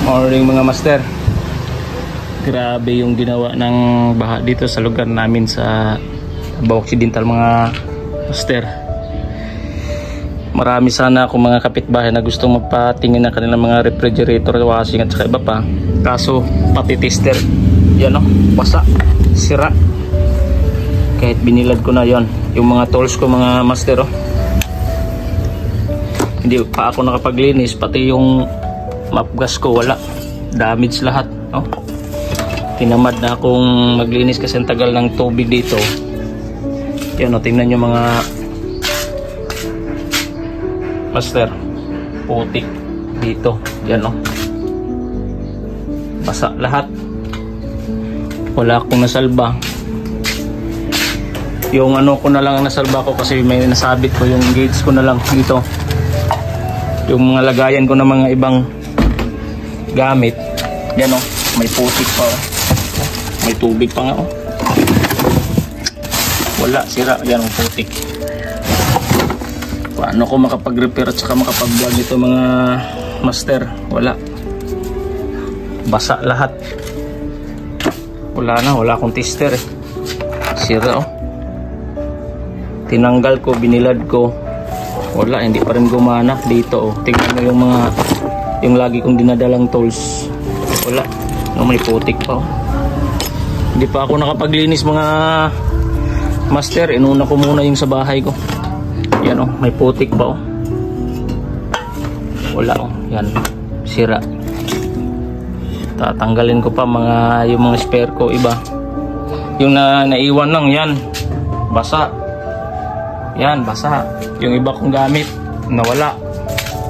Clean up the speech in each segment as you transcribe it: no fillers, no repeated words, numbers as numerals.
Morning mga master. Grabe yung ginawa ng baha dito sa lugar namin sa Davao Occidental mga master. Marami sana akong mga kapitbahay na gustong mapatingin ng kanilang mga refrigerator, washing at saka iba pa. Kaso pati tester yan o, basa, sira. Kahit binilad ko na yon yung mga tools ko mga master o. Hindi pa ako nakapaglinis, pati yung map gas ko wala, damage lahat no? Tinamad na akong maglinis kasi ang tagal ng tubig dito. Yan o, tingnan nyo mga master, putik dito, yan o, basa lahat, wala akong nasalba. Yung ano ko na lang ang nasalba ko kasi may nasabit ko yung gauge ko na lang dito, yung mga lagayan ko ng mga ibang gamit. Yan o, may putik pa o. May tubig pa nga o. Wala, sira. Yan o, putik. Paano ko makapag-repair at saka makapag-vlog ito mga master? Wala. Basa lahat. Wala na, wala akong tester eh. Sira o. Tinanggal ko, binilad ko. Wala, hindi pa rin gumana dito oh. Tingnan mo yung mga yung lagi kong dinadalang tools. Wala, no, may putik pa oh. Hindi pa ako nakapaglinis mga master. Inuna ko muna yung sa bahay ko. Yan oh, may putik pa oh. Wala oh, yan, sira. Tatanggalin ko pa mga yung mga spare ko iba. Yung naiwan lang yan, basa. Yan, basa. Yung iba kong gamit, nawala.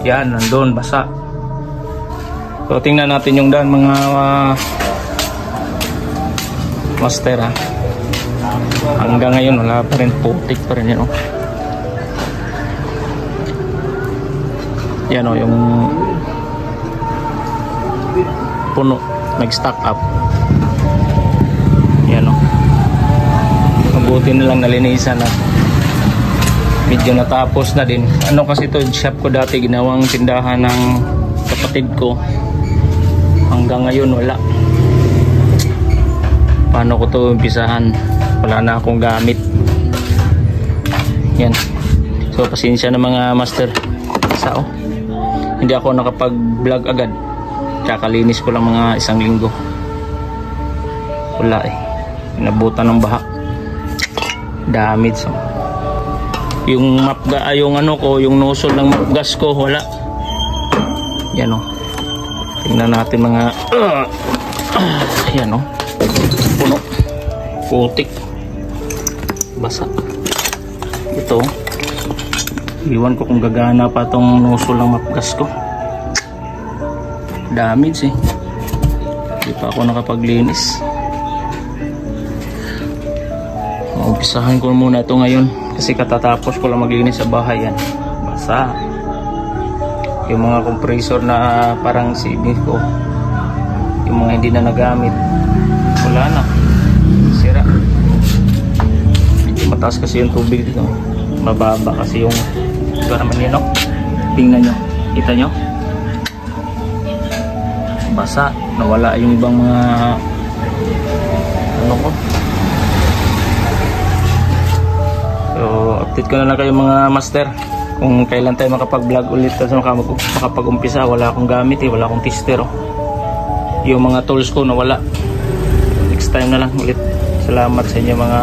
Yan, nandun, basa. So, tingnan natin yung daan, mga master, ha. Hanggang ngayon, wala pa rin, putik pa rin yan, oh. Yan, oh, yung puno, nag-stack up. Yan, oh. Mabuti na lang nalinisan, ha. Medyo natapos na din. Ano kasi to, shop ko dati, ginawang tindahan ng kapatid ko. Hanggang ngayon wala. Paano ko to umpisahan? Wala na akong gamit. Yan. So pasensya na mga master. Sao? Hindi ako nakapag-vlog agad. Kakalinis ko lang mga 1 linggo. Wala eh. Inabutan ng baha. Damage. Yung mapga, yung ano ko, yung nozzle ng mapgas ko, wala. Yan o. Tingnan natin mga yan o. Puno. Putik. Basa. Ito. Iwan ko kung gagana pa tong nozzle ng mapgas ko. Damage eh. Hindi pa ako nakapaglinis. Umpisahan ko muna ito ngayon. Kasi katatapos ko lang maglinis sa bahay yan. Basa. Yung mga compressor na parang CB ko, yung mga hindi na nagamit, wala na. Sira. Mataas kasi yung tubig dito. Mababa kasi yung ito naman yun, no? Tingnan nyo. Kita nyo? Basa. Nawala yung ibang mga ano ko. So, update ko na lang kayo mga master kung kailan tayo makapag-vlog ulit kasi makapag-umpisa. Wala akong gamit eh, wala akong tester oh. Yung mga tools ko nawala. Next time na lang ulit. Salamat sa inyo mga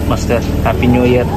master. Happy New Year.